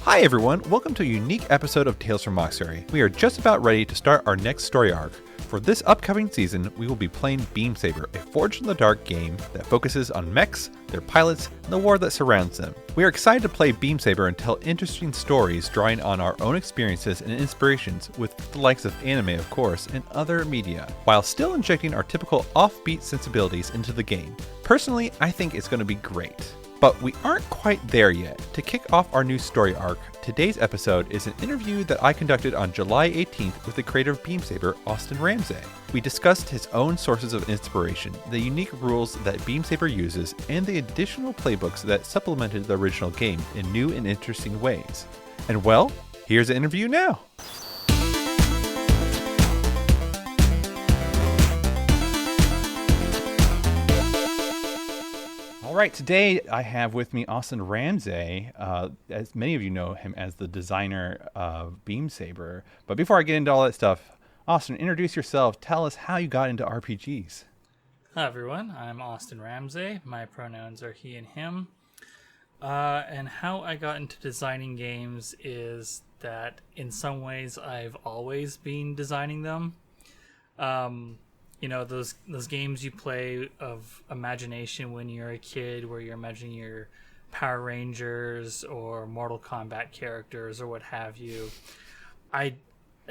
Hi everyone, welcome to a unique episode of Tales from Mauxferry. We are just about ready to start our next story arc. For this upcoming season, we will be playing Beam Saber, a Forged in the Dark game that focuses on mechs, their pilots, and the war that surrounds them. We are excited to play Beam Saber and tell interesting stories drawing on our own experiences and inspirations with the likes of anime, of course, and other media, while still injecting our typical offbeat sensibilities into the game. Personally, I think it's going to be great. But we aren't quite there yet. To kick off our new story arc, today's episode is an interview that I conducted on July 18th with the creator of Beam Saber, Austin Ramsay. We discussed his own sources of inspiration, the unique rules that Beam Saber uses, and the additional playbooks that supplemented the original game in new and interesting ways. And well, here's the interview now. All right, today I have with me Austin Ramsay. As many of you know him as the designer of Beam Saber. But before I get into all that stuff, Austin, introduce yourself. Tell us how you got into RPGs. Hi, everyone. I'm Austin Ramsay. My pronouns are he and him. And how I got into designing games is that in some ways I've always been designing them. You know, those games you play of imagination when you're a kid, where you're imagining your Power Rangers or Mortal Kombat characters or what have you. I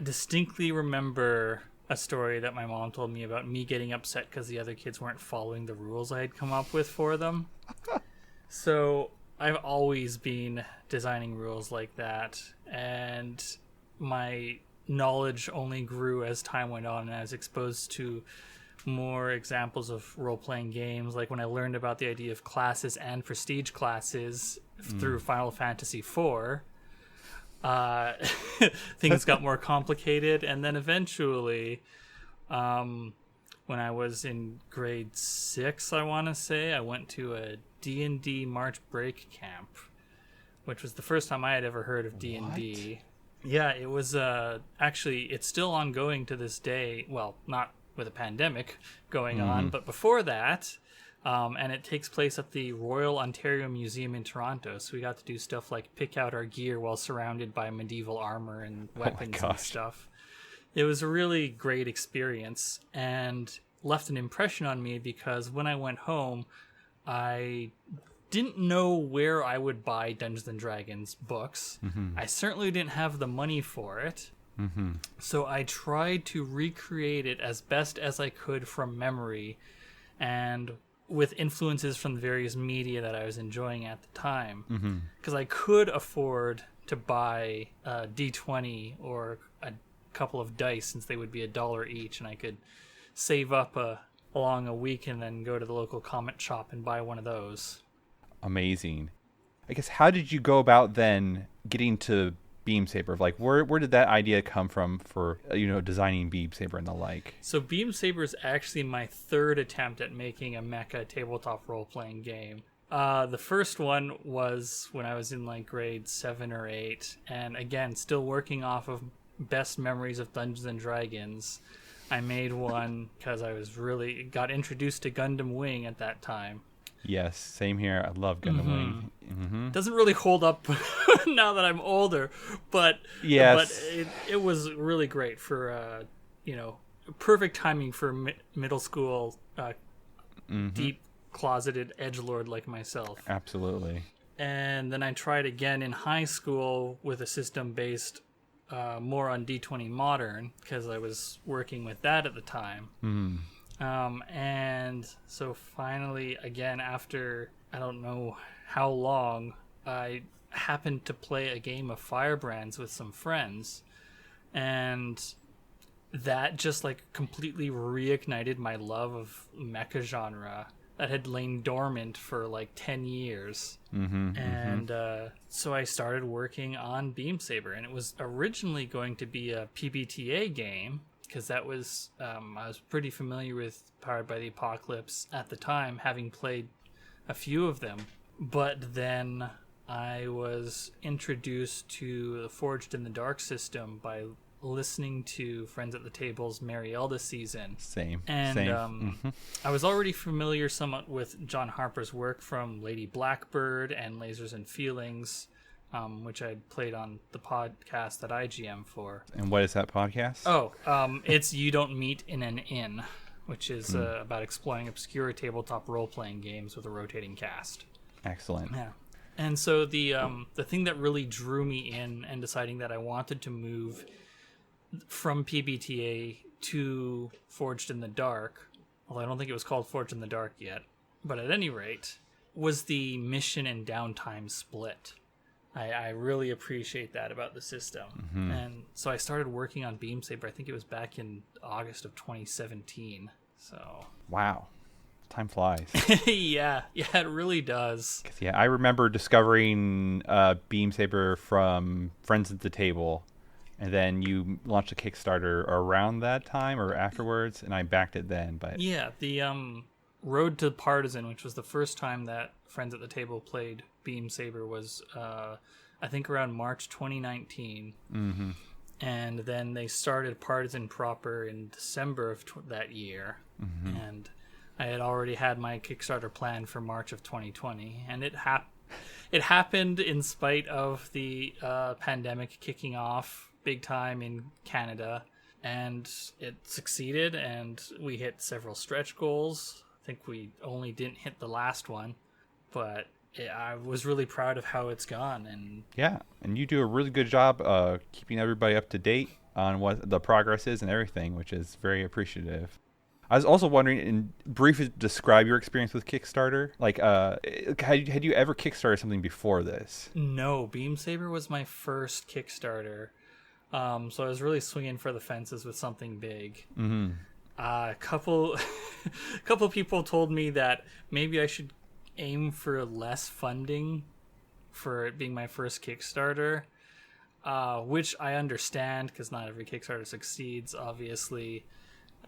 distinctly remember a story that my mom told me about me getting upset because the other kids weren't following the rules I had come up with for them. So I've always been designing rules like that, and my knowledge only grew as time went on, and I was exposed to more examples of role-playing games, like when I learned about the idea of classes and prestige classes through Final Fantasy IV. Things got more complicated, and then eventually when I was in grade 6, I want to say, I went to a D&D March break camp, which was the first time I had ever heard of D&D. Yeah, it was actually, it's still ongoing to this day. Well, not with a pandemic going on, but before that, and it takes place at the Royal Ontario Museum in Toronto. So we got to do stuff like pick out our gear while surrounded by medieval armor and weapons and stuff. It was a really great experience and left an impression on me because when I went home, I didn't know where I would buy Dungeons & Dragons books. I certainly didn't have the money for it. So I tried to recreate it as best as I could from memory and with influences from the various media that I was enjoying at the time. Because I could afford to buy a D20 or a couple of dice since they would be $1 each, and I could save up along a week and then go to the local comic shop and buy one of those. Amazing. I guess, how did you go about then getting to Beam Saber? Like, where did that idea come from for, designing Beam Saber and the like? So Beam Saber is actually my third attempt at making a mecha tabletop role-playing game. The first one was when I was in like grade 7 or 8, and again, still working off of best memories of Dungeons & Dragons. I made one because I got introduced to Gundam Wing at that time. Yes, same here. I love Gundam Wing. Doesn't really hold up now that I'm older, but yes, but it was really great for perfect timing for middle school deep closeted edgelord like myself. Absolutely. And then I tried again in high school with a system based more on D20 Modern because I was working with that at the time. And so finally, again, after I don't know how long, I happened to play a game of Firebrands with some friends, and that just like completely reignited my love of mecha genre that had lain dormant for like 10 years. So I started working on Beam Saber, and it was originally going to be a PBTA game, because that was, I was pretty familiar with Powered by the Apocalypse at the time, having played a few of them. But then I was introduced to the Forged in the Dark system by listening to Friends at the Table's Marielda season. Same. I was already familiar somewhat with John Harper's work from Lady Blackbird and Lasers and Feelings, which I played on the podcast that I GM for. And what is that podcast? Oh, it's You Don't Meet in an Inn, which is about exploring obscure tabletop role-playing games with a rotating cast. Excellent. Yeah. And so the thing that really drew me in and deciding that I wanted to move from PBTA to Forged in the Dark, although I don't think it was called Forged in the Dark yet, but at any rate, was the mission and downtime split. I really appreciate that about the system. Mm-hmm. And so I started working on Beam Saber, I think it was back in August of 2017. So wow. Time flies. yeah, it really does. Yeah, I remember discovering Beam Saber from Friends at the Table, and then you launched a Kickstarter around that time or afterwards, and I backed it then. But yeah, the Road to Partisan, which was the first time that Friends at the Table played Beam Saber, was I think around March 2019. Mm-hmm. And then they started Partisan proper in December of that year. Mm-hmm. And I had already had my Kickstarter plan for March of 2020. And it happened in spite of the pandemic kicking off big time in Canada. And it succeeded, and we hit several stretch goals. I think we only didn't hit the last one, but I was really proud of how it's gone. And yeah, and you do a really good job keeping everybody up to date on what the progress is and everything, which is very appreciative. I was also wondering, and briefly describe your experience with Kickstarter. Like, had you ever Kickstarted something before this? No, Beam Saber was my first Kickstarter. So I was really swinging for the fences with something big. Mm-hmm. A couple people told me that maybe I should aim for less funding for it being my first Kickstarter, which I understand because not every Kickstarter succeeds, obviously.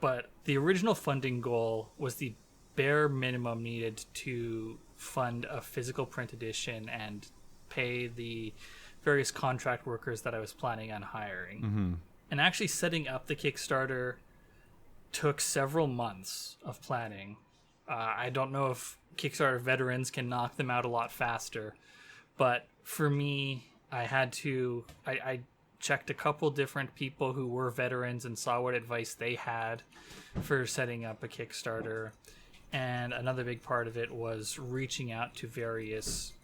But the original funding goal was the bare minimum needed to fund a physical print edition and pay the various contract workers that I was planning on hiring. Mm-hmm. And actually setting up the Kickstarter took several months of planning. I don't know if Kickstarter veterans can knock them out a lot faster, but for me, I checked a couple different people who were veterans and saw what advice they had for setting up a Kickstarter. And another big part of it was reaching out to various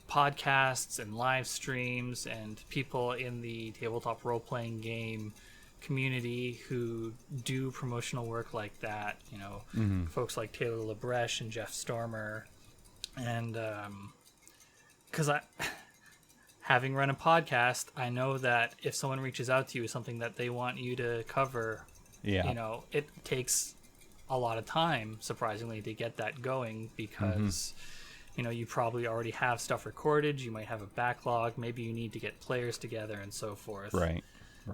podcasts and live streams and people in the tabletop role-playing game community who do promotional work like that, folks like Taylor LaBreche and Jeff Stormer. And because having run a podcast, I know that if someone reaches out to you with something that they want you to cover, it takes a lot of time, surprisingly, to get that going because you probably already have stuff recorded, you might have a backlog, maybe you need to get players together and so forth. Right.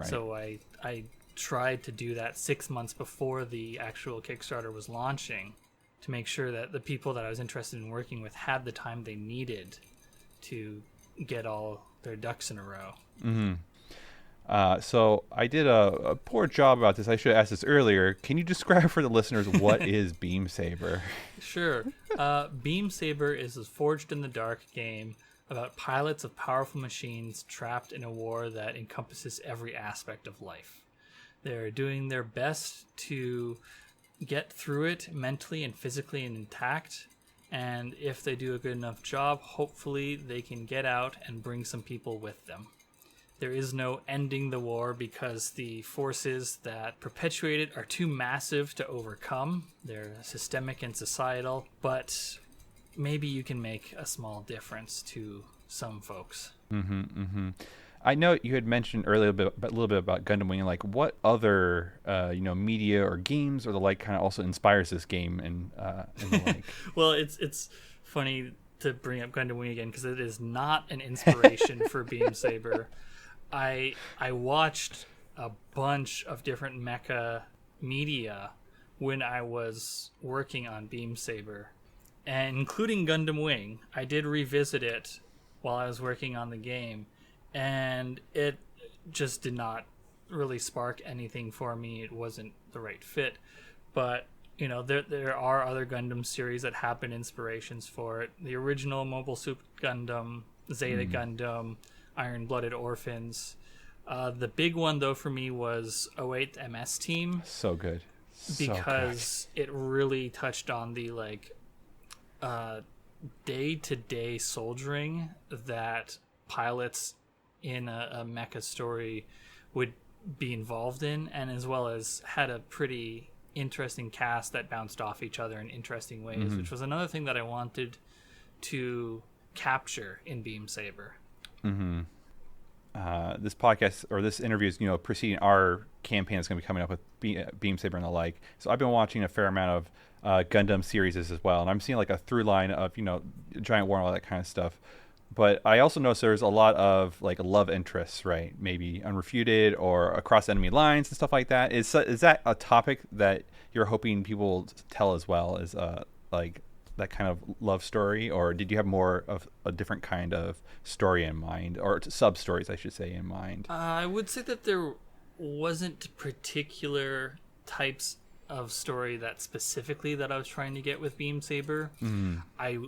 So I tried to do that 6 months before the actual Kickstarter was launching to make sure that the people that I was interested in working with had the time they needed to get all their ducks in a row. Mm-hmm. So I did a poor job about this. I should have asked this earlier. Can you describe for the listeners what is Beam Saber? Sure. Beam Saber is a Forged in the Dark game about pilots of powerful machines trapped in a war that encompasses every aspect of life. They're doing their best to get through it mentally and physically and intact. And if they do a good enough job, hopefully they can get out and bring some people with them. There is no ending the war because the forces that perpetuate it are too massive to overcome. They're systemic and societal, but maybe you can make a small difference to some folks. Mm-hmm, mm-hmm. I know you had mentioned earlier a little bit about Gundam Wing. Like, what other media or games or the like kind of also inspires this game and the like? Well, it's funny to bring up Gundam Wing again because it is not an inspiration for Beam Saber. I watched a bunch of different mecha media when I was working on Beam Saber, and including Gundam Wing. I did revisit it while I was working on the game, and it just did not really spark anything for me. It wasn't the right fit. But, there are other Gundam series that have been inspirations for it. The original Mobile Suit Gundam Zeta Gundam, Iron Blooded Orphans. The big one though for me was 08 MS Team. So good. Because it really touched on the day-to-day soldiering that pilots in a mecha story would be involved in, and as well as had a pretty interesting cast that bounced off each other in interesting ways, which was another thing that I wanted to capture in Beam Saber. This podcast or this interview is, preceding our campaign that's going to be coming up with Beam Saber and the like. So I've been watching a fair amount of Gundam series as well, and I'm seeing like a through line of Giant War and all that kind of stuff. But I also notice there's a lot of like love interests, right? Maybe unrefuted or across enemy lines and stuff like that. Is that a topic that you're hoping people tell as well as like that kind of love story, or did you have more of a different kind of story in mind, or sub stories, I should say, in mind? I would say that there wasn't particular types of story that specifically that I was trying to get with Beam Saber. I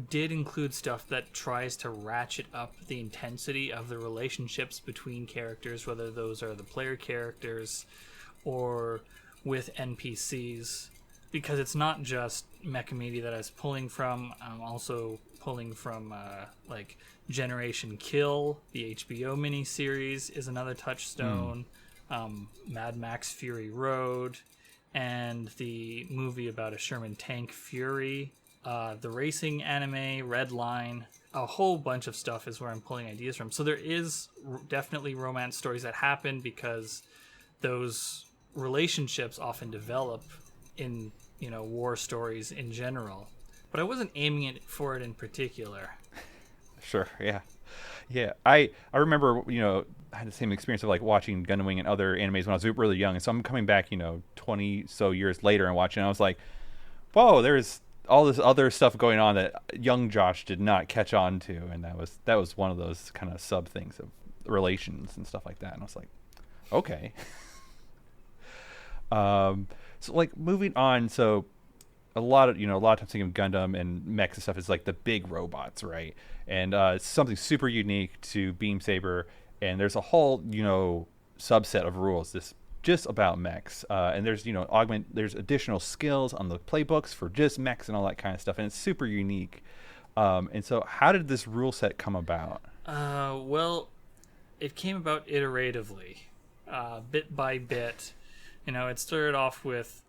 did include stuff that tries to ratchet up the intensity of the relationships between characters, whether those are the player characters or with NPCs, because it's not just mecha media that I was pulling from. I'm also pulling from like Generation Kill, the HBO miniseries is another touchstone, Mad Max Fury Road, and the movie about a Sherman tank, Fury, the racing anime, Red Line. A whole bunch of stuff is where I'm pulling ideas from. So there is definitely romance stories that happen because those relationships often develop in war stories in general, but I wasn't aiming it for it in particular. Sure, yeah. I remember I had the same experience of like watching Gundam Wing and other animes when I was really young, and so I'm coming back 20 so years later and watching, and I was like, whoa, there's all this other stuff going on that young Josh did not catch on to, and that was one of those kind of sub things of relations and stuff like that, and I was like, okay. So like moving on, so a lot of times thinking of Gundam and Mechs and stuff is like the big robots, right? And it's something super unique to Beam Saber, and there's a whole subset of rules just about Mechs, and there's there's additional skills on the playbooks for just Mechs and all that kind of stuff, and it's super unique. And so how did this rule set come about? Well, it came about iteratively, bit by bit. It started off with,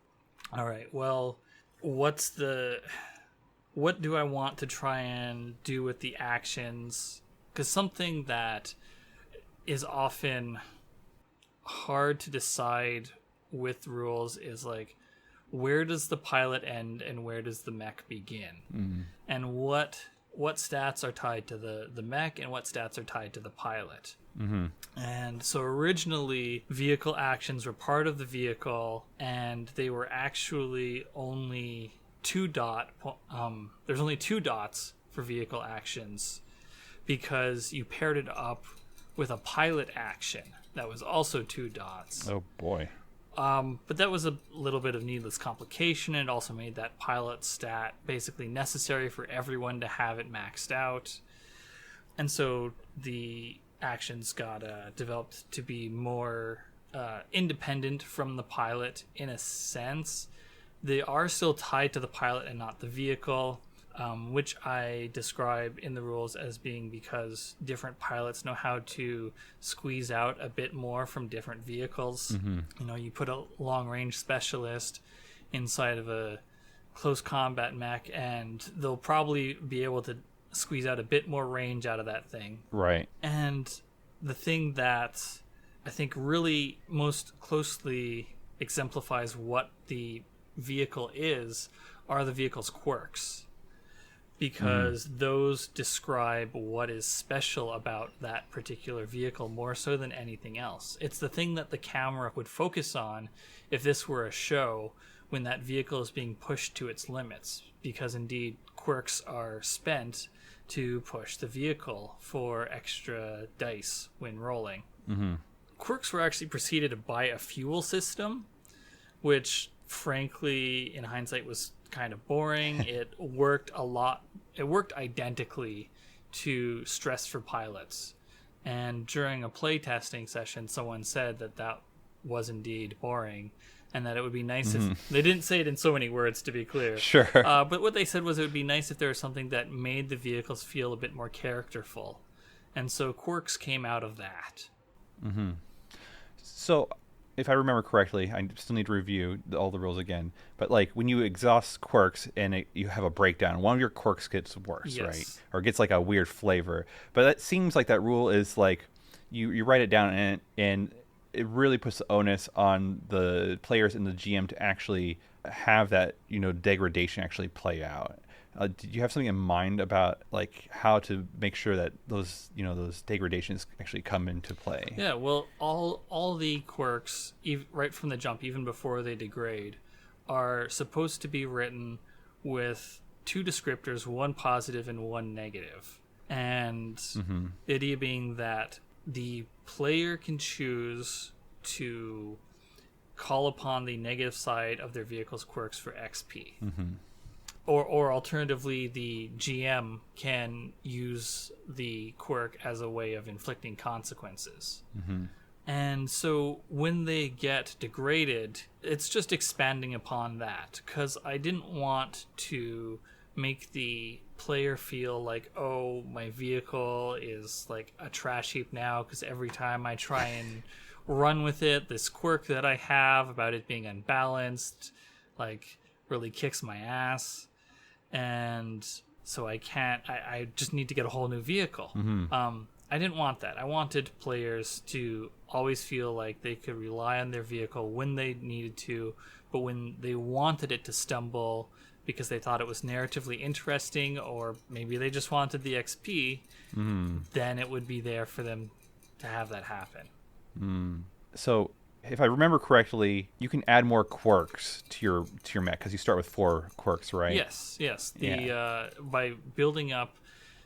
all right, well, what do I want to try and do with the actions? Because something that is often hard to decide with rules is like, where does the pilot end and where does the mech begin? And what stats are tied to the mech and what stats are tied to the pilot? And so originally vehicle actions were part of the vehicle, and they were actually only there's only 2 dots for vehicle actions because you paired it up with a pilot action that was also 2 dots. Oh boy. But that was a little bit of needless complication. It also made that pilot stat basically necessary for everyone to have it maxed out. And so the actions got developed to be more independent from the pilot in a sense. They are still tied to the pilot and not the vehicle, which I describe in the rules as being because different pilots know how to squeeze out a bit more from different vehicles. You put a long-range specialist inside of a close combat mech, and they'll probably be able to squeeze out a bit more range out of that thing. Right. And the thing that I think really most closely exemplifies what the vehicle is are the vehicle's quirks, because those describe what is special about that particular vehicle more so than anything else. It's the thing that the camera would focus on if this were a show when that vehicle is being pushed to its limits, because indeed quirks are spent to push the vehicle for extra dice when rolling. Quirks were actually preceded by a fuel system, which frankly in hindsight was kind of boring. It worked identically to stress for pilots. And during a playtesting session, someone said that was indeed boring, and that it would be nice if... They didn't say it in so many words, to be clear. Sure. But what they said was it would be nice if there was something that made the vehicles feel a bit more characterful. And so quirks came out of that. So, if I remember correctly, I still need to review all the rules again. But like when you exhaust quirks and you have a breakdown, one of your quirks gets worse, right? Or gets like a weird flavor. But that seems like that rule is like you write it down and it really puts the onus on the players and the GM to actually have that degradation actually play out. Did you have something in mind about like how to make sure that those degradations actually come into play? Yeah, well, all the quirks, right from the jump, even before they degrade, are supposed to be written with 2 descriptors, one positive and one negative. And the idea being that the player can choose to call upon the negative side of their vehicle's quirks for XP. Or alternatively, the GM can use the quirk as a way of inflicting consequences. And so when they get degraded, it's just expanding upon that. Because I didn't want to make the player feel like, oh, my vehicle is like a trash heap now because every time I try and run with it, this quirk that I have about it being unbalanced like really kicks my ass. And so I just need to get a whole new vehicle. I didn't want that. I wanted players to always feel like they could rely on their vehicle when they needed to, but when they wanted it to stumble because they thought it was narratively interesting, or maybe they just wanted the XP, then it would be there for them to have that happen. So if I remember correctly, you can add more quirks to your mech because you start with 4 quirks, right? Yes. By building up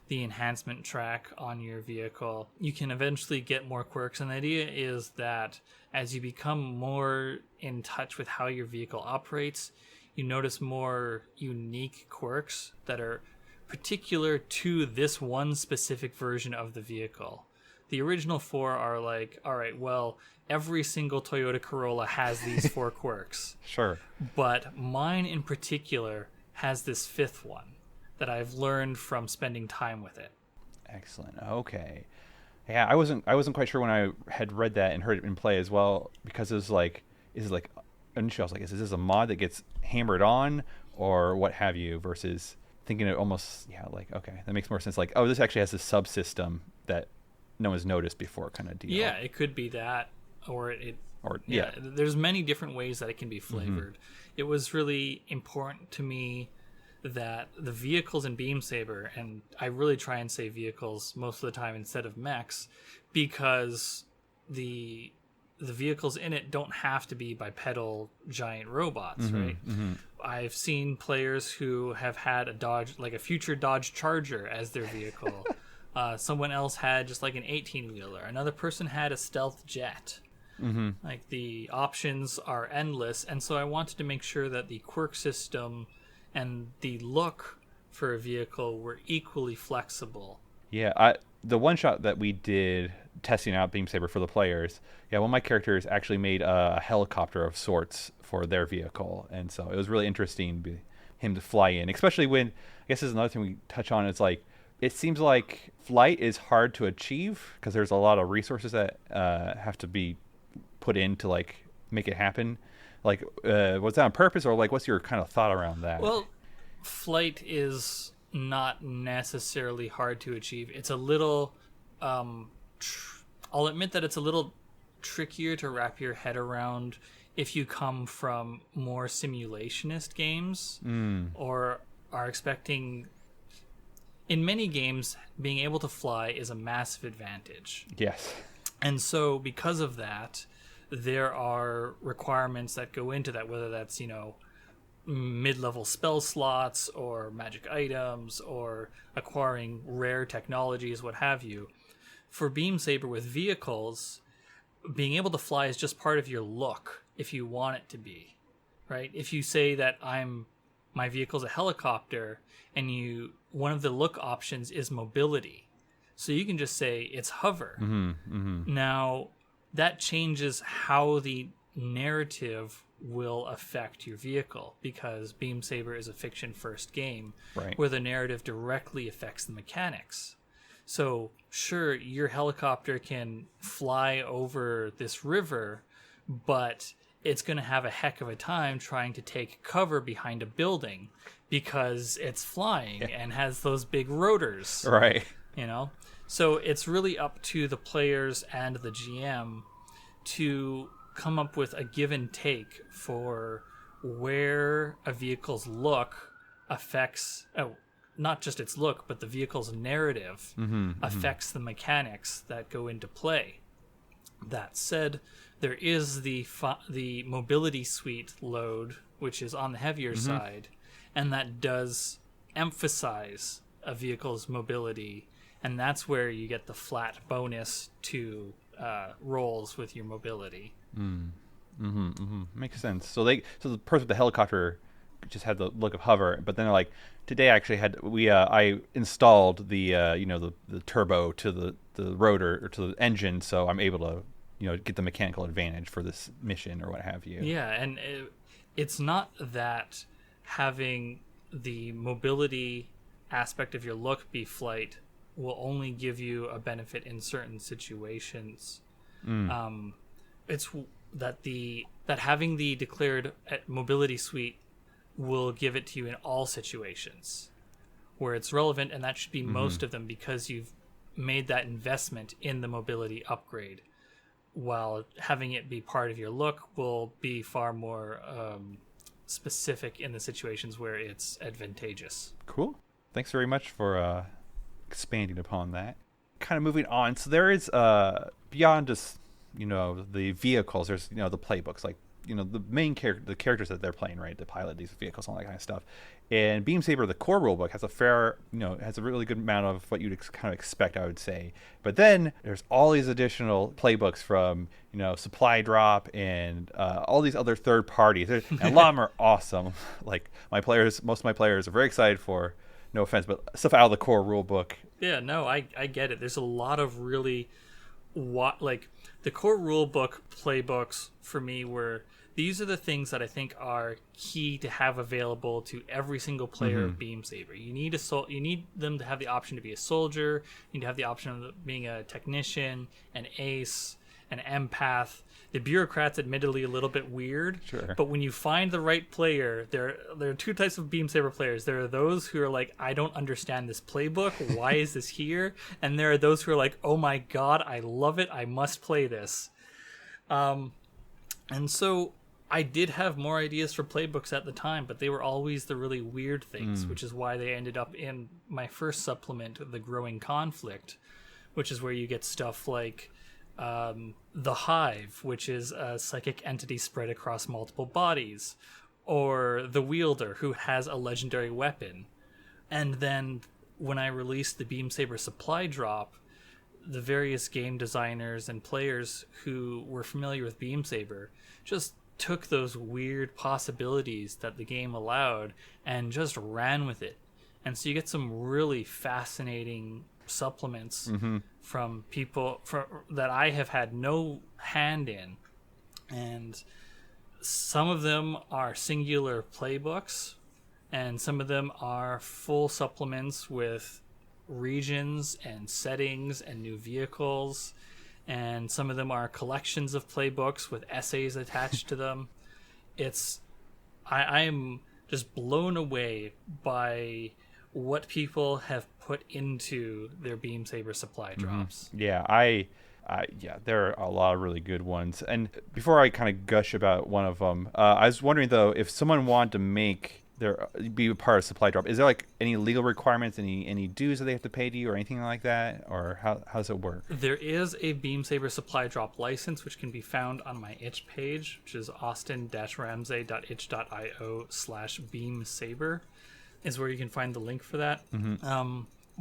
the enhancement track on your vehicle, you can eventually get more quirks. And the idea is that as you become more in touch with how your vehicle operates, you notice more unique quirks that are particular to this one specific version of the vehicle. The original 4 are like, all right, well, every single Toyota Corolla has these 4 quirks. Sure. But mine in particular has this 5th one that I've learned from spending time with it. Excellent. Okay. Yeah, I wasn't quite sure when I had read that and heard it in play as well, because it was like, initially I was like, is this a mod that gets hammered on or what have you, versus thinking it almost, like, okay, that makes more sense. Like, oh, this actually has a subsystem that no one's noticed before kind of deal. Yeah, it could be that, or there's many different ways that it can be flavored. It was really important to me that the vehicles in Beam Saber, and I really try and say vehicles most of the time instead of mechs, because the vehicles in it don't have to be bipedal giant robots, right? I've seen players who have had a future Dodge Charger as their vehicle. Someone else had just like an 18-wheeler. Another person had a stealth jet. Like, the options are endless, and so I wanted to make sure that the quirk system and the look for a vehicle were equally flexible. Yeah, the one shot that we did testing out Beam Saber for the players, one of my characters actually made a helicopter of sorts for their vehicle, and so it was really interesting him to fly in, especially when, I guess this is another thing we touch on, it's like, it seems like flight is hard to achieve because there's a lot of resources that have to be put in to like make it happen. Like, was that on purpose, or like, what's your kind of thought around that? Well, flight is not necessarily hard to achieve. It's a little, I'll admit that it's a little trickier to wrap your head around if you come from more simulationist games or are expecting. In many games, being able to fly is a massive advantage. Yes. And so because of that, there are requirements that go into that, whether that's, mid-level spell slots or magic items or acquiring rare technologies, what have you. For Beam Saber with vehicles, being able to fly is just part of your look if you want it to be, right? If you say that I'm my vehicle's a helicopter, and one of the look options is mobility. So you can just say it's hover. Now, that changes how the narrative will affect your vehicle, because Beam Saber is a fiction-first game where the narrative directly affects the mechanics. So, sure, your helicopter can fly over this river, but it's going to have a heck of a time trying to take cover behind a building because it's flying and has those big rotors. Right. You know? So it's really up to the players and the GM to come up with a give and take for where a vehicle's look affects... not just its look, but the vehicle's narrative affects the mechanics that go into play. That said, there is the mobility suite load, which is on the heavier side, and that does emphasize a vehicle's mobility, and that's where you get the flat bonus to rolls with your mobility. Makes sense. So the person with the helicopter just had the look of hover, but then they're like, today I actually I installed the the turbo to the rotor or to the engine, so I'm able to get the mechanical advantage for this mission or what have you. Yeah, and it's not that having the mobility aspect of your look be flight will only give you a benefit in certain situations. It's that having the declared mobility suite will give it to you in all situations where it's relevant, and that should be most of them, because you've made that investment in the mobility upgrade, while having it be part of your look will be far more specific in the situations where it's advantageous. Cool. Thanks very much for expanding upon that. Kind of moving on, so there is beyond just the vehicles, there's the playbooks, like the main the characters that they're playing, right, to pilot these vehicles, all that kind of stuff. And Beam Saber, the core rulebook, has has a really good amount of what you'd kind of expect, I would say. But then there's all these additional playbooks from Supply Drop and all these other third parties, and a lot of them are awesome. Like most of my players are very excited for, no offense, but stuff out of the core rulebook. Yeah, no, I get it. There's a lot of really the core rulebook playbooks for me these are the things that I think are key to have available to every single player of Beam Saber. You need them to have the option to be a soldier. You need to have the option of being a technician, an ace, an empath. The bureaucrat's admittedly a little bit weird, sure, but when you find the right player, there are two types of Beam Saber players. There are those who are like, I don't understand this playbook. Why is this here? And there are those who are like, oh my god, I love it. I must play this. And so I did have more ideas for playbooks at the time, but they were always the really weird things, which is why they ended up in my first supplement, The Growing Conflict, which is where you get stuff like the Hive, which is a psychic entity spread across multiple bodies, or the Wielder, who has a legendary weapon. And then when I released the Beam Saber supply drop, the various game designers and players who were familiar with Beam Saber just took those weird possibilities that the game allowed and just ran with it. And so you get some really fascinating supplements from people that I have had no hand in. And some of them are singular playbooks, and some of them are full supplements with regions and settings and new vehicles, and some of them are collections of playbooks with essays attached to them. I am just blown away by what people have put into their Beam Saber supply drops. Yeah, there are a lot of really good ones. And before I kind of gush about one of them, I was wondering though, if someone wanted to be a part of supply drop, is there like any legal requirements, any dues that they have to pay to you or anything like that, or how does it work? There is a Beam Saber supply drop license, which can be found on my itch page, which is austin-ramsay.itch.io/beamsaber is where you can find the link for that.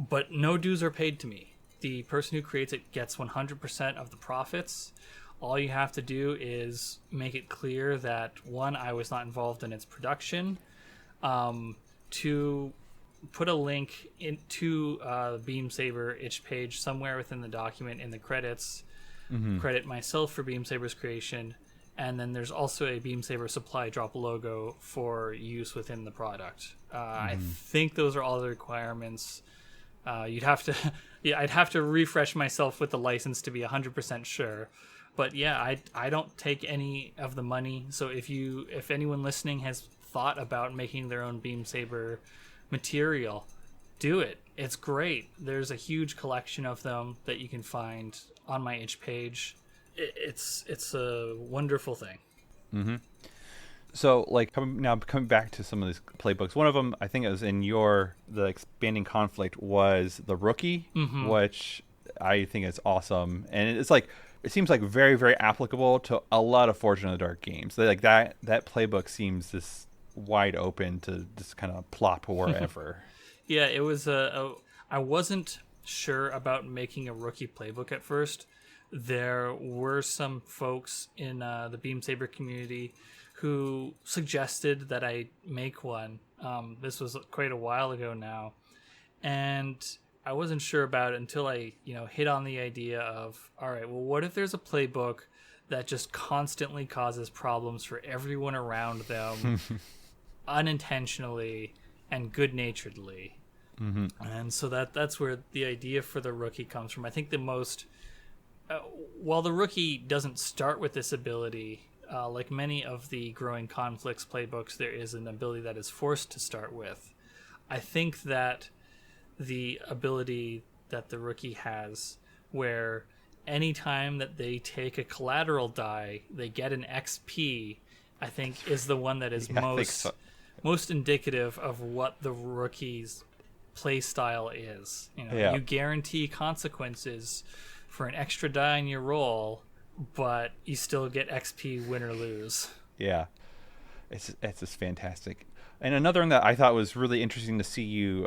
But no dues are paid to me. The person who creates it gets 100% of the profits. All you have to do is make it clear that, one, I was not involved in its production, to put a link into Beam Saber itch page somewhere within the document in the credits. Credit myself for Beam Saber's creation, and then there's also a Beam Saber supply drop logo for use within the product. I think those are all the requirements. You'd have to, I'd have to refresh myself with the license to be 100% sure. But yeah, I don't take any of the money. So if anyone listening has thought about making their own Beam Saber material, do it. It's great. There's a huge collection of them that you can find on my itch page. It's a wonderful thing. So, like, coming back to some of these playbooks, one of them, I think it was in the Expanding Conflict, was The Rookie, which I think is awesome. And it's like, it seems like very, very applicable to a lot of Forged in the Dark games. Like, that playbook seems this wide open to just kind of plop wherever. Yeah, it was I wasn't sure about making a Rookie playbook at first. There were some folks in the Beam Saber community who suggested that I make one. This was quite a while ago now, and I wasn't sure about it until I, hit on the idea of, all right, well, what if there's a playbook that just constantly causes problems for everyone around them, unintentionally and good-naturedly? And so that's where the idea for the Rookie comes from. I think the most, while the Rookie doesn't start with this ability, like many of the Growing Conflicts playbooks, there is an ability that is forced to start with. I think that the ability that the Rookie has, where anytime that they take a collateral die, they get an XP, I think is the one that is most indicative of what the Rookie's play style is. You guarantee consequences for an extra die in your roll, but you still get XP win or lose. Yeah, it's just fantastic. And another one that I thought was really interesting to see you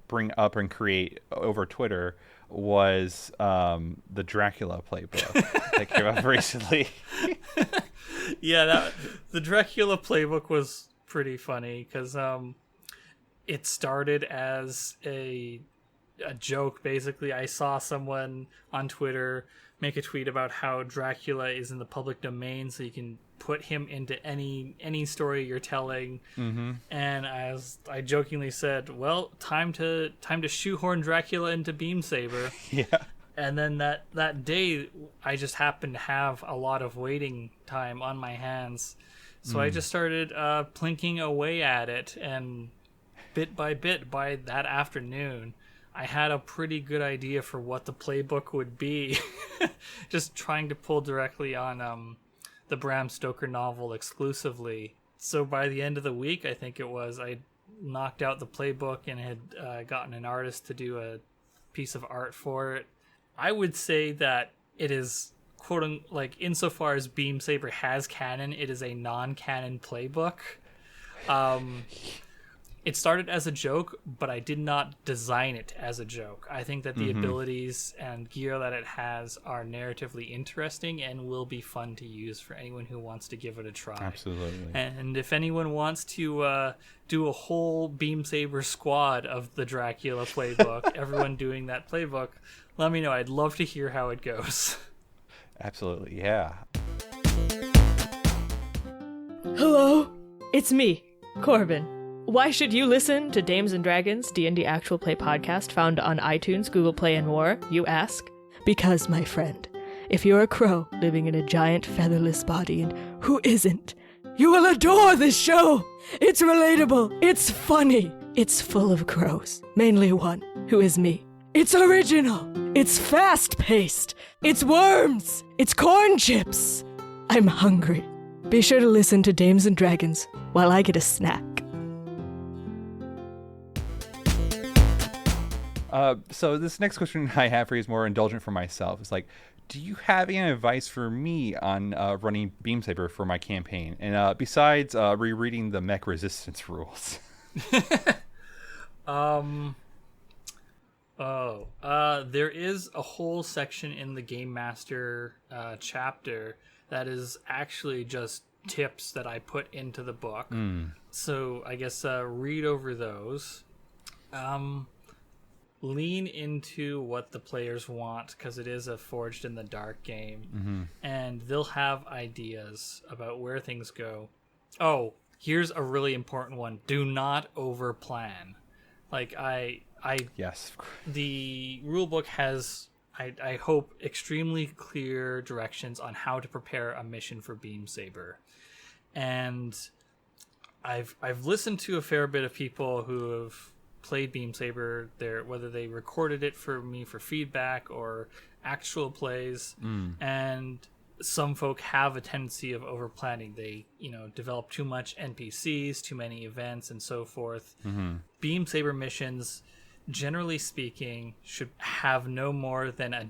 bring up and create over Twitter was the Dracula Playbook that came out recently. Yeah, the Dracula Playbook was pretty funny because it started as a joke. Basically, I saw someone on Twitter make a tweet about how Dracula is in the public domain, so you can put him into any story you're telling. And I jokingly said, well, time to shoehorn Dracula into Beam Saber. And then that day I just happened to have a lot of waiting time on my hands, so I just started plinking away at it, and bit by bit, by that afternoon, I had a pretty good idea for what the playbook would be. Just trying to pull directly on the Bram Stoker novel exclusively. So by the end of the week, I think it was, I knocked out the playbook and had gotten an artist to do a piece of art for it. I would say that it is, quote, like, insofar as Beam Saber has canon, it is a non-canon playbook. It started as a joke, but I did not design it as a joke. I think that the abilities and gear that it has are narratively interesting and will be fun to use for anyone who wants to give it a try. Absolutely. And if anyone wants to do a whole Beam Saber squad of the Dracula playbook, everyone doing that playbook, let me know. I'd love to hear how it goes. Absolutely, yeah. Hello, it's me, Corbin. Why should you listen to Dames and Dragons D&D Actual Play podcast found on iTunes, Google Play, and more, you ask? Because, my friend, if you're a crow living in a giant featherless body, and who isn't, you will adore this show! It's relatable, it's funny, it's full of crows, mainly one, who is me. It's original, it's fast-paced, it's worms, it's corn chips. I'm hungry. Be sure to listen to Dames and Dragons while I get a snack. So this next question I have for you is more indulgent for myself. It's like, do you have any advice for me on running Beam Saber for my campaign? And besides rereading the mech resistance rules. There is a whole section in the Game Master chapter that is actually just tips that I put into the book. So I guess read over those. Lean into what the players want, because it is a Forged in the Dark game, and they'll have ideas about where things go. Oh, here's a really important one. Do not over plan. Like Yes. the rulebook has, I hope, extremely clear directions on how to prepare a mission for Beam Saber. And I've listened to a fair bit of people who have played Beam Saber, whether they recorded it for me for feedback or actual plays, and some folk have a tendency of over planning. They develop too much NPCs, too many events, and so forth. Beam Saber missions, generally speaking, should have no more than a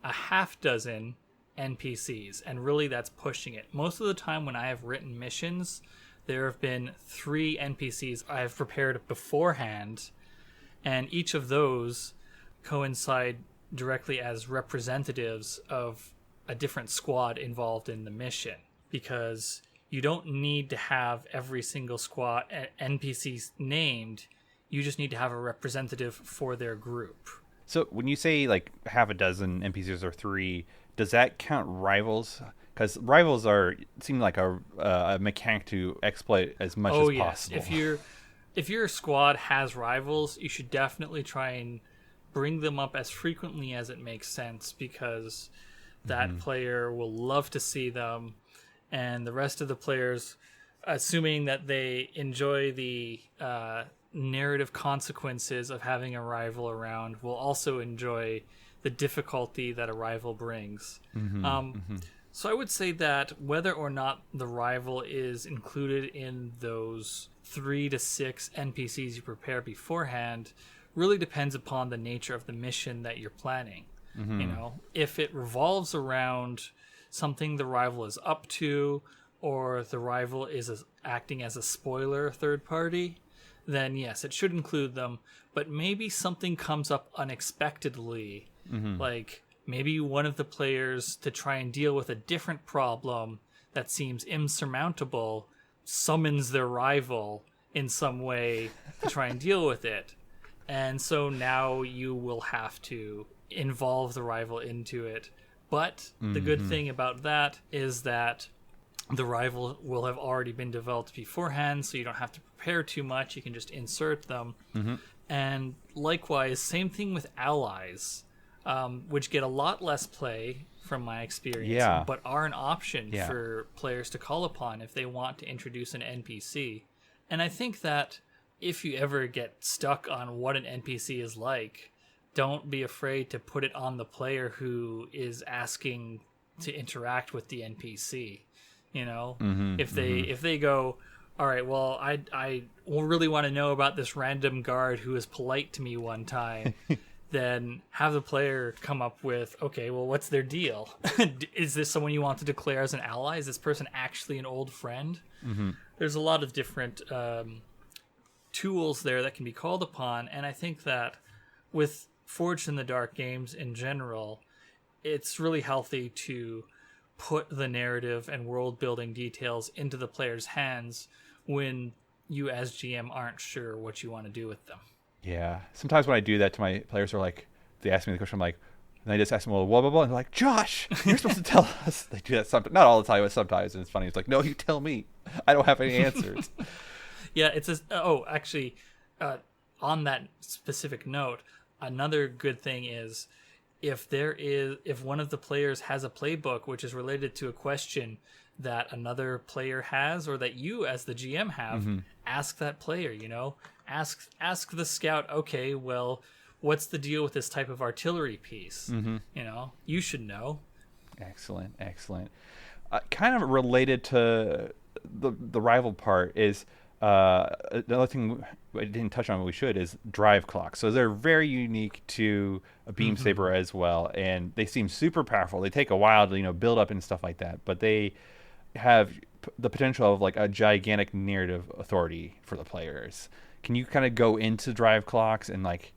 half dozen NPCs, and really that's pushing it. Most of the time when I have written missions, there have been 3 NPCs I have prepared beforehand, and each of those coincide directly as representatives of a different squad involved in the mission, because you don't need to have every single squad NPCs named. You just need to have a representative for their group. So when you say like half a dozen NPCs or 3, does that count rivals? Because rivals seem like a mechanic to exploit as much as possible. If your squad has rivals, you should definitely try and bring them up as frequently as it makes sense, because that player will love to see them, and the rest of the players, assuming that they enjoy the narrative consequences of having a rival around, will also enjoy the difficulty that a rival brings. So I would say that whether or not the rival is included in those 3 to 6 NPCs you prepare beforehand really depends upon the nature of the mission that you're planning. If it revolves around something the rival is up to, or the rival is acting as a spoiler third party, then yes, it should include them. But maybe something comes up unexpectedly, like maybe one of the players, to try and deal with a different problem that seems insurmountable, summons their rival in some way to try and deal with it. And so now you will have to involve the rival into it. But the good thing about that is that the rival will have already been developed beforehand, so you don't have to prepare too much. You can just insert them. And likewise, same thing with allies, which get a lot less play from my experience, but are an option for players to call upon if they want to introduce an NPC. And I think that if you ever get stuck on what an NPC is like, don't be afraid to put it on the player who is asking to interact with the NPC. If they go, all right, well, I really want to know about this random guard who was polite to me one time, then have the player come up with, okay, well, what's their deal? Is this someone you want to declare as an ally? Is this person actually an old friend? There's a lot of different tools there that can be called upon, and I think that with Forged in the Dark games in general, it's really healthy to put the narrative and world building details into the player's hands when you as GM aren't sure what you want to do with them. Yeah. Sometimes when I do that to my players, are like, they ask me the question, I'm like, and I just ask them, well, blah, blah, blah, and they're like, Josh, you're supposed to tell us. They do that sometimes, not all the time, but sometimes, and it's funny. It's like, no, you tell me. I don't have any answers. Yeah, on that specific note, another good thing is if one of the players has a playbook which is related to a question that another player has, or that you as the GM have, ask that player, ask the scout, okay, well, what's the deal with this type of artillery piece? You should know. Excellent. Kind of related to the rival part is another thing I didn't touch on, but we should, is drive clocks. So they're very unique to a Beam Saber as well, and they seem super powerful. They take a while to build up and stuff like that, but they have the potential of like a gigantic narrative authority for the players. Can you kind of go into drive clocks and like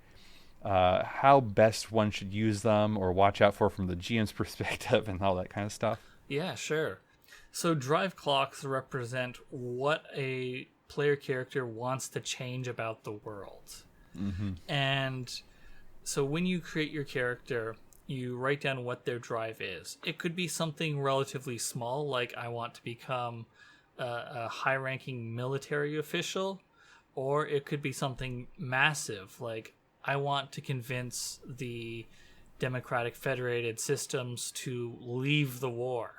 how best one should use them or watch out for from the GM's perspective and all that kind of stuff? Yeah, sure. So drive clocks represent what a player character wants to change about the world. And so when you create your character, you write down what their drive is. It could be something relatively small, like I want to become a high-ranking military official, or it could be something massive, like I want to convince the Democratic Federated Systems to leave the war.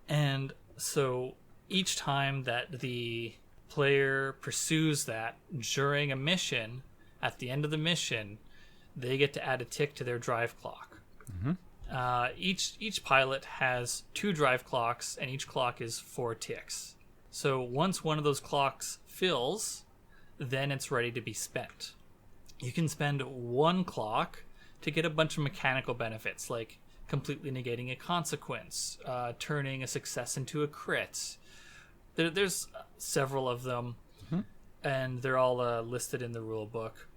And so each time that the player pursues that during a mission, at the end of the mission, they get to add a tick to their drive clock. Each pilot has 2 drive clocks, and each clock is 4 ticks. So once one of those clocks fills, then it's ready to be spent. You can spend 1 clock to get a bunch of mechanical benefits, like completely negating a consequence, turning a success into a crit. There's several of them, and they're all listed in the rule book.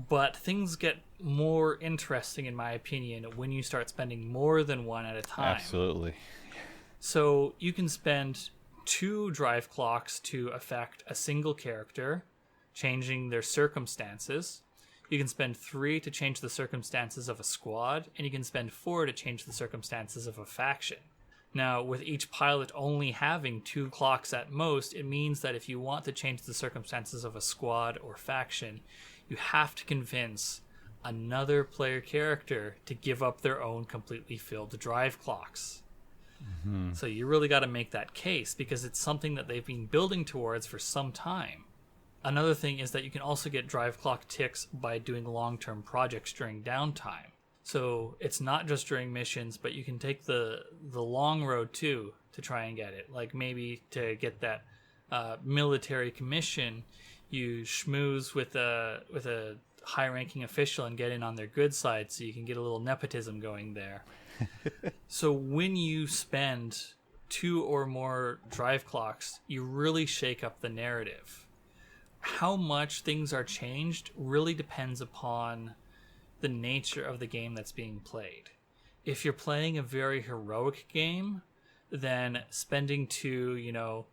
But things get more interesting, in my opinion, when you start spending more than 1 at a time. Absolutely. So you can spend 2 drive clocks to affect a single character, changing their circumstances. You can spend 3 to change the circumstances of a squad, and you can spend 4 to change the circumstances of a faction. Now, with each pilot only having 2 clocks at most, it means that if you want to change the circumstances of a squad or faction, you have to convince another player character to give up their own completely filled drive clocks. So you really got to make that case, because it's something that they've been building towards for some time. Another thing is that you can also get drive clock ticks by doing long-term projects during downtime. So it's not just during missions, but you can take the long road too to try and get it. Like maybe to get that military commission, you schmooze with a high-ranking official and get in on their good side, so you can get a little nepotism going there. So when you spend 2 or more drive clocks, you really shake up the narrative. How much things are changed really depends upon the nature of the game that's being played. If you're playing a very heroic game, then spending 2,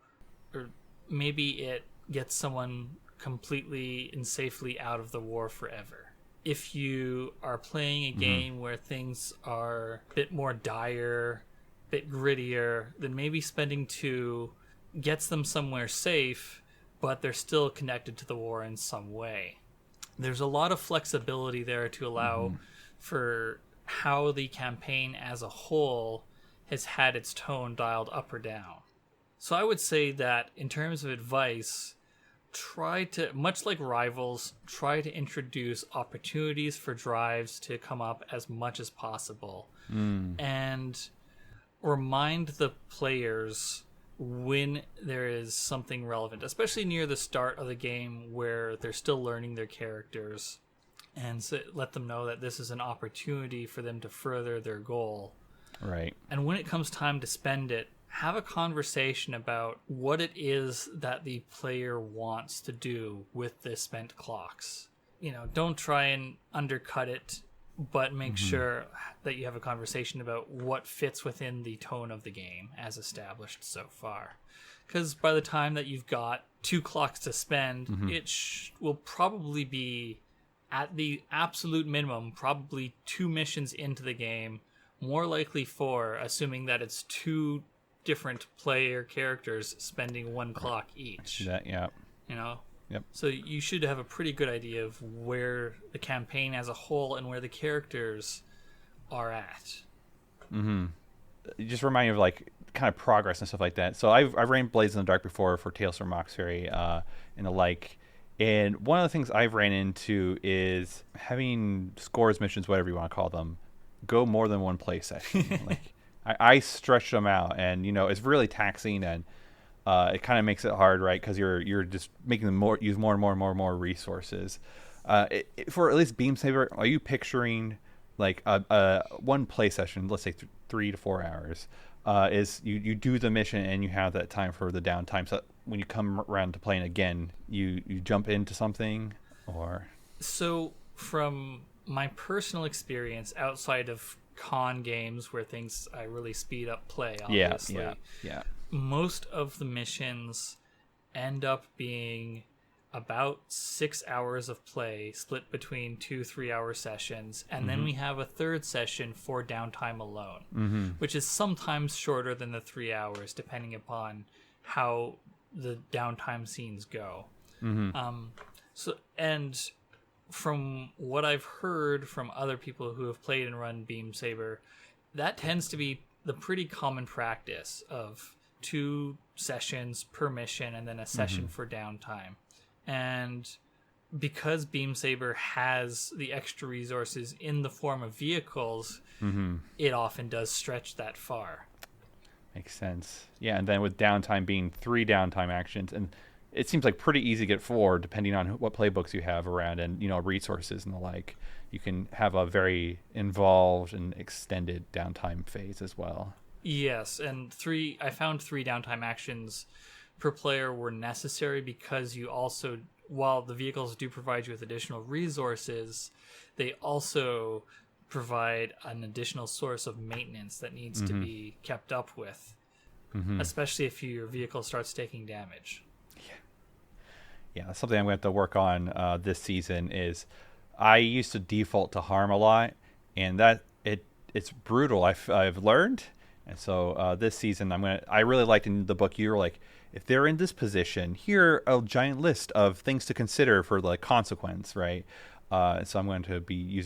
or maybe it gets someone completely and safely out of the war forever. If you are playing a game where things are a bit more dire, a bit grittier, then maybe spending 2 gets them somewhere safe, but they're still connected to the war in some way. There's a lot of flexibility there to allow for how the campaign as a whole has had its tone dialed up or down. So I would say that in terms of advice, try to, much like Rivals, try to introduce opportunities for drives to come up as much as possible. And remind the players when there is something relevant, especially near the start of the game where they're still learning their characters, and so let them know that this is an opportunity for them to further their goal. Right. And when it comes time to spend it, have a conversation about what it is that the player wants to do with the spent clocks. Don't try and undercut it, but make sure that you have a conversation about what fits within the tone of the game as established so far. Because by the time that you've got 2 clocks to spend, it will probably be, at the absolute minimum, probably 2 missions into the game, more likely 4, assuming that it's 2 different player characters spending 1 clock each. That, yeah. Yep. So you should have a pretty good idea of where the campaign as a whole and where the characters are at. You just remind me of like kind of progress and stuff like that. So I've ran Blades in the Dark before for Tales from Mauxferry and the like. And one of the things I've ran into is having scores, missions, whatever you want to call them, go more than 1 play session. Like I stretch them out, and it's really taxing, and it kind of makes it hard, right? Because you're just making them use more and more resources. For at least Beam Saber, are you picturing like a 1 play session, let's say 3 to 4 hours, is you do the mission and you have that time for the downtime, so when you come around to playing again, you jump into something? Or so from my personal experience outside of con games where things really speed up play, Yeah, obviously. yeah. Most of the missions end up being about 6 hours of play split between 2 3-hour sessions, and then we have a third session for downtime alone, which is sometimes shorter than the 3 hours depending upon how the downtime scenes go. And from what I've heard from other people who have played and run Beam Saber, that tends to be the pretty common practice of 2 sessions per mission and then a session for downtime. And because Beam Saber has the extra resources in the form of vehicles, it often does stretch that far. Makes sense. Yeah, and then with downtime being 3 downtime actions, and it seems like pretty easy to get 4 depending on what playbooks you have around and, resources and the like. You can have a very involved and extended downtime phase as well. Yes, and I found 3 downtime actions per player were necessary because you also, while the vehicles do provide you with additional resources, they also provide an additional source of maintenance that needs to be kept up with, especially if your vehicle starts taking damage. Yeah, that's something I'm going to have to work on this season. Is I used to default to harm a lot, and that it's brutal. I've learned, and so this season I really liked in the book. You were like, if they're in this position, here are a giant list of things to consider for like consequence, right? So I'm going to be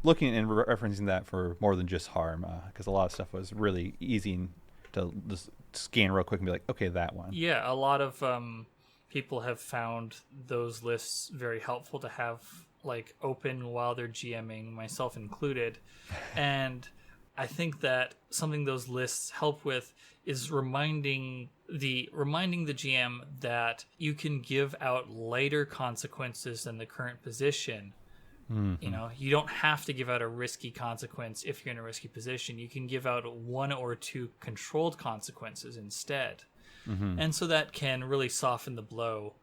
looking and referencing that for more than just harm, because a lot of stuff was really easy to just scan real quick and be like, okay, that one. Yeah, a lot of people have found those lists very helpful to have like open while they're GMing, myself included. And I think that something those lists help with is reminding the GM that you can give out lighter consequences than the current position. You don't have to give out a risky consequence if you're in a risky position. You can give out 1 or 2 controlled consequences instead. And so that can really soften the blow.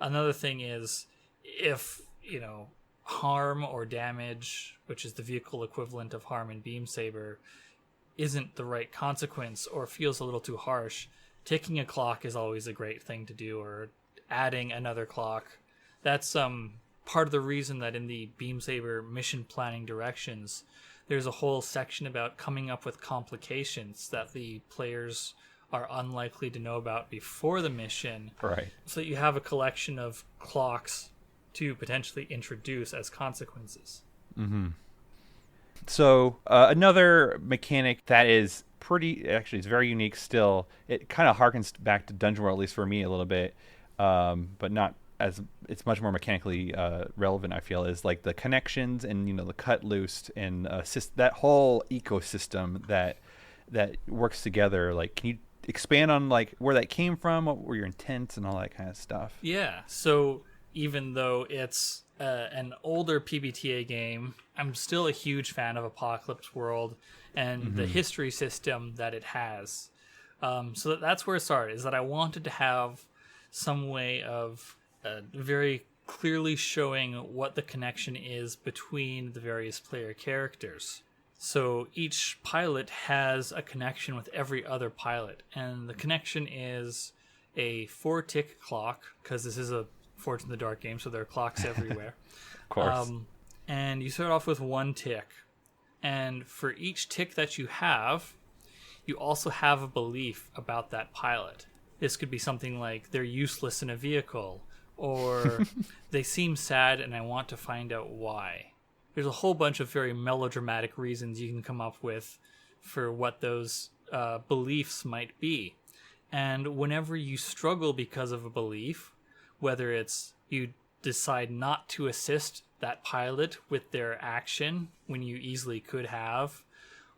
Another thing is if, harm or damage, which is the vehicle equivalent of harm in Beam Saber, isn't the right consequence or feels a little too harsh, ticking a clock is always a great thing to do, or adding another clock. That's part of the reason that in the Beam Saber mission planning directions, there's a whole section about coming up with complications that the players are unlikely to know about before the mission. Right. So that you have a collection of clocks to potentially introduce as consequences. So another mechanic that is it's very unique still. It kind of harkens back to Dungeon World, at least for me a little bit, but not as, it's much more mechanically relevant, I feel, is like the connections and, the cut loose and that whole ecosystem that works together. Like, can you expand on like where that came from, what were your intents and all that kind of stuff? Yeah, so even though it's an older PBTA game, I'm still a huge fan of Apocalypse World and the history system that it has. So that's where it started, is that I wanted to have some way of very clearly showing what the connection is between the various player characters. So each pilot has a connection with every other pilot, and the connection is a 4-tick clock, because this is a Forge in the Dark game, so there are clocks everywhere. Of course. And you start off with 1 tick. And for each tick that you have, you also have a belief about that pilot. This could be something like, they're useless in a vehicle, or they seem sad and I want to find out why. There's a whole bunch of very melodramatic reasons you can come up with for what those beliefs might be. And whenever you struggle because of a belief, whether it's you decide not to assist that pilot with their action when you easily could have,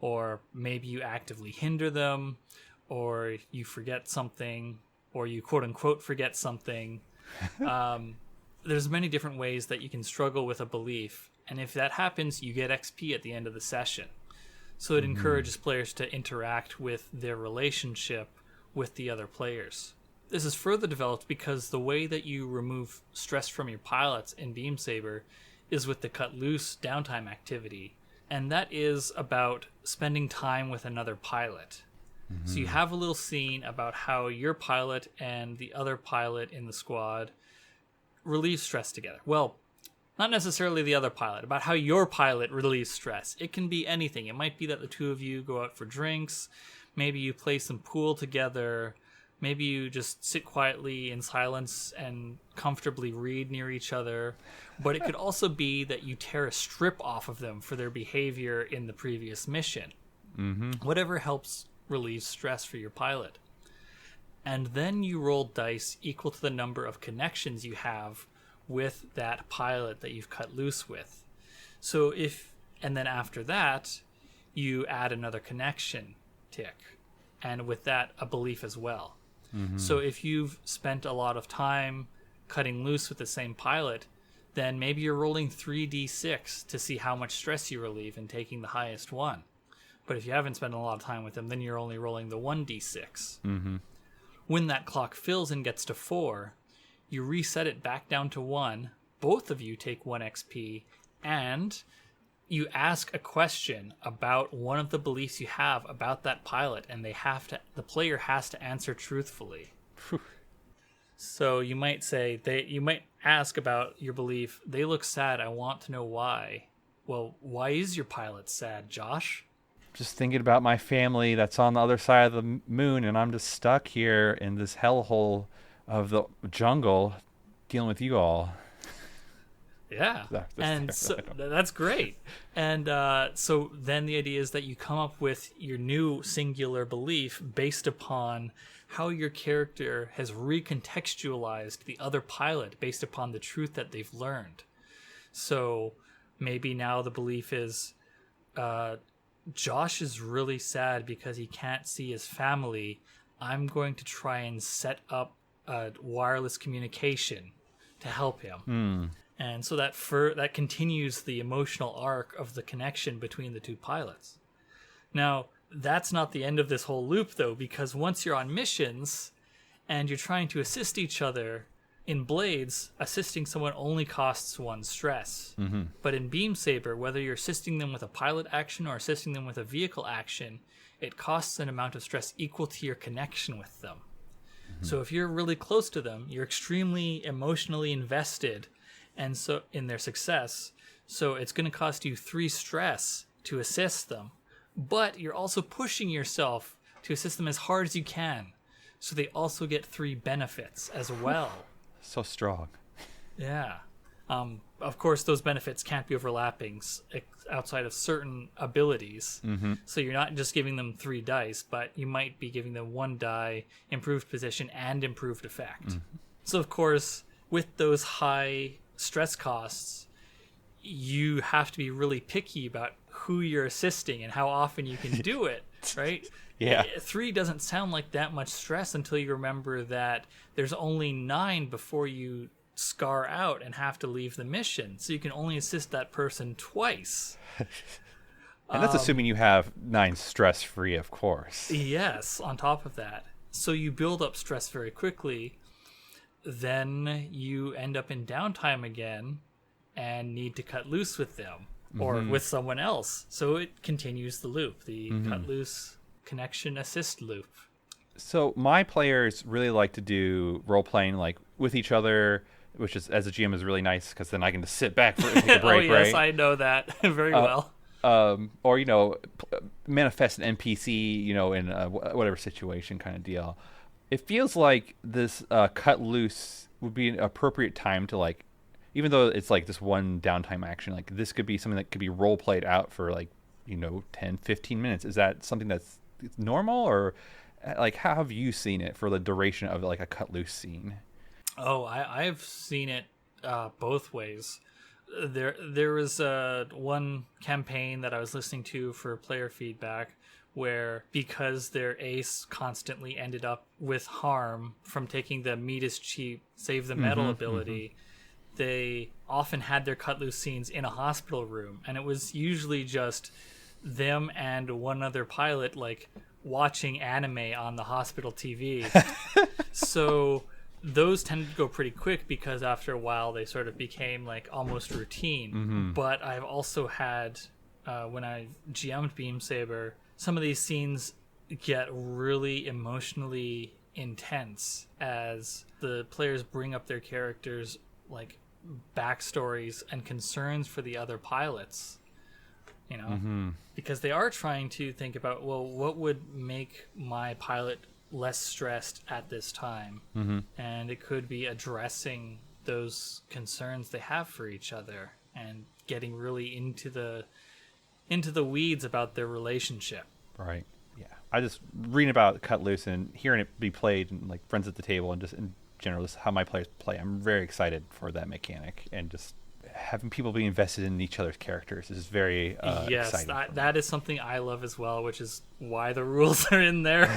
or maybe you actively hinder them, or you forget something, or you quote-unquote forget something. There's many different ways that you can struggle with a belief, and if that happens, you get XP at the end of the session. So it encourages players to interact with their relationship with the other players. This is further developed because the way that you remove stress from your pilots in Beam Saber is with the cut loose downtime activity. and that is about spending time with another pilot. So you have a little scene about how your pilot and the other pilot in the squad relieve stress together. Well, not necessarily the other pilot, about how your pilot relieves stress. It can be anything. It might be that the two of you go out for drinks. Maybe you play some pool together. Maybe you just sit quietly in silence and comfortably read near each other. But it could also be that you tear a strip off of them for their behavior in the previous mission. Whatever helps relieve stress for your pilot. And then you roll dice equal to the number of connections you have with that pilot that you've cut loose with. So and then after that, you add another connection tick. And with that, a belief as well. So if you've spent a lot of time cutting loose with the same pilot, then maybe you're rolling 3d6 to see how much stress you relieve and taking the highest one. But if you haven't spent a lot of time with them, then you're only rolling the 1d6. When that clock fills and gets to 4, you reset it back down to 1. Both of you take 1 XP, and you ask a question about one of the beliefs you have about that pilot, and the player has to answer truthfully. So you might say, you might ask about your belief, they look sad, I want to know why. Well, why is your pilot sad, Josh? Just thinking about my family that's on the other side of the moon, and I'm just stuck here in this hellhole of the jungle dealing with you all. Yeah, and so that's great. And so then the idea is that you come up with your new singular belief based upon how your character has recontextualized the other pilot based upon the truth that they've learned. So maybe now the belief is Josh is really sad because he can't see his family. I'm going to try and set up a wireless communication to help him. And so that continues the emotional arc of the connection between the two pilots. Now, that's not the end of this whole loop, though, because once you're on missions and you're trying to assist each other, in Blades, assisting someone only costs 1 stress. But in Beam Saber, whether you're assisting them with a pilot action or assisting them with a vehicle action, it costs an amount of stress equal to your connection with them. So if you're really close to them, you're extremely emotionally invested and so in their success. So it's going to cost you 3 stress to assist them. But you're also pushing yourself to assist them as hard as you can. So they also get 3 benefits as well. So strong. Yeah. Of course, those benefits can't be overlapping outside of certain abilities. So you're not just giving them 3 dice, but you might be giving them 1 die, improved position, and improved effect. So, of course, with those high stress costs, you have to be really picky about who you're assisting and how often you can do it, right? Yeah. 3 doesn't sound like that much stress until you remember that there's only 9 before you scar out and have to leave the mission. So you can only assist that person twice. And that's assuming you have 9 stress-free, of course. Yes, on top of that. So you build up stress very quickly. Then you end up in downtime again and need to cut loose with them or with someone else. So it continues the loop, the cut loose connection assist loop. So my players really like to do role-playing like with each other, which is, as a GM, is really nice because then I can just sit back for take a break, yes, right? I know that very well. Or, manifest an NPC, in whatever situation kind of deal. It feels like this cut loose would be an appropriate time to, like, even though it's like this one downtime action, like this could be something that could be role played out for 10, 15 minutes. Is that something that's normal, or like how have you seen it for the duration of like a cut loose scene? Oh, I've seen it both ways. There was one campaign that I was listening to for player feedback where, because their ace constantly ended up with harm from taking the meat is cheap, save the metal ability, they often had their cut loose scenes in a hospital room, and it was usually just them and one other pilot like watching anime on the hospital TV. So those tended to go pretty quick because after a while they sort of became like almost routine. But I've also had when I GM'd Beam Saber, some of these scenes get really emotionally intense as the players bring up their characters' like backstories and concerns for the other pilots, you know, because they are trying to think about, well, what would make my pilot less stressed at this time, and it could be addressing those concerns they have for each other and getting really into the weeds about their relationship. Right. Yeah. I just reading about Cut Loose and hearing it be played and like friends at the table and just in general just how my players play. I'm very excited for that mechanic, and just having people be invested in each other's characters is very yes, exciting. that is something I love as well, which is why the rules are in there.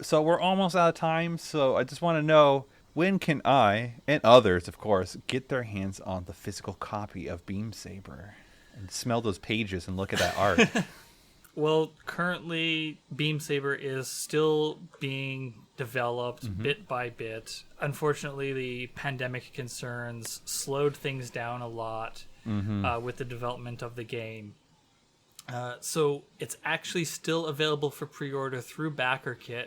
So we're almost out of time, so I just want to know, when can I, and others of course, get their hands on the physical copy of Beam Saber and smell those pages and look at that art? Well, currently Beam Saber is still being developed bit by bit. Unfortunately, the pandemic concerns slowed things down a lot with the development of the game. So it's actually still available for pre-order through BackerKit.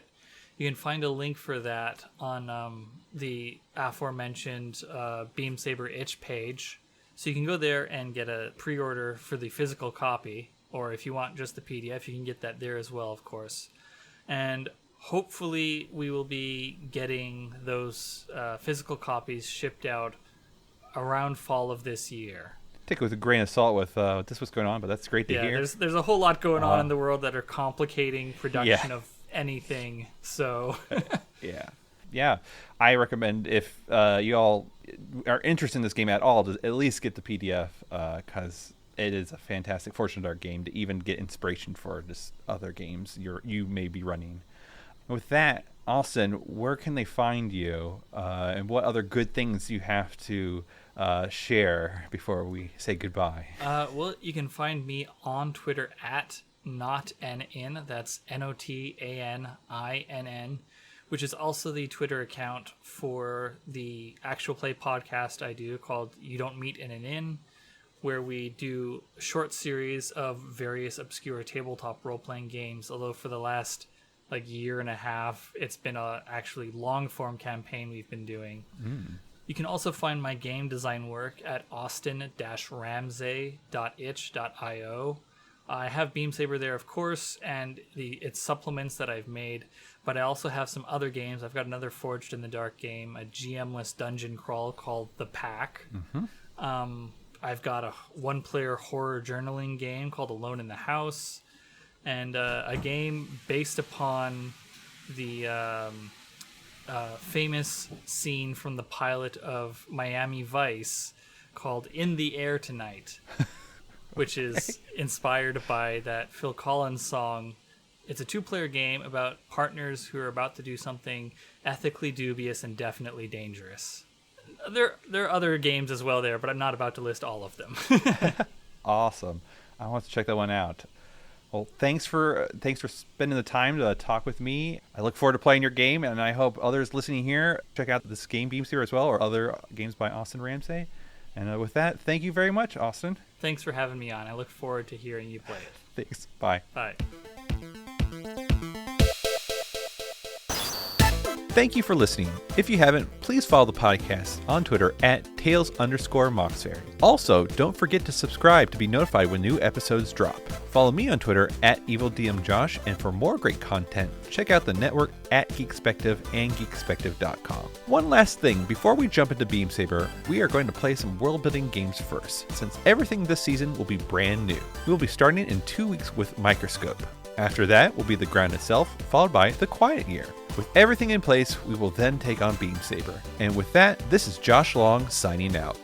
You can find a link for that on the aforementioned Beam Saber itch page. So you can go there and get a pre-order for the physical copy, or if you want just the PDF, you can get that there as well, of course. And hopefully we will be getting those physical copies shipped out around fall of this year. Take it with a grain of salt with this what's going on, but that's great to hear. Yeah, there's a whole lot going on in the world that are complicating production of anything. So yeah, I recommend, if you all are interested in this game at all, to at least get the PDF, because it is a fantastic Fortune Dark game to even get inspiration for just other games you may be running. With that, Austin, where can they find you, and what other good things you have to share before we say goodbye? Well, you can find me on Twitter at NotAnIn. That's NOTANINN, which is also the Twitter account for the actual play podcast I do called You Don't Meet in an Inn, where we do short series of various obscure tabletop role-playing games, although for the last year and a half it's been a actually long-form campaign we've been doing. You can also find my game design work at austin-ramsay.itch.io. I have Beam Saber there, of course, and its supplements that I've made, but I also have some other games. I've got another Forged in the Dark game, a GM-less dungeon crawl called The Pack. I've got a one-player horror journaling game called Alone in the House, and a game based upon the famous scene from the pilot of Miami Vice called In the Air Tonight, which is inspired by that Phil Collins song. It's a 2-player game about partners who are about to do something ethically dubious and definitely dangerous. There are other games as well there, but I'm not about to list all of them. Awesome. I want to check that one out. Well, thanks for spending the time to talk with me. I look forward to playing your game, and I hope others listening here check out this game, Beam Saber, as well, or other games by Austin Ramsay. And with that, thank you very much, Austin. Thanks for having me on. I look forward to hearing you play it. Thanks. Bye. Bye. Thank you for listening. If you haven't, please follow the podcast on Twitter at Tales_Mauxferry. Also, don't forget to subscribe to be notified when new episodes drop. Follow me on Twitter at EvilDMJosh, and for more great content, check out the network at Geekspective and Geekspective.com. One last thing, before we jump into Beam Saber, we are going to play some world-building games first, since everything this season will be brand new. We will be starting in 2 weeks with Microscope. After that will be The Ground itself, followed by The Quiet Year. With everything in place, we will then take on Beam Saber. And with that, this is Josh Long signing out.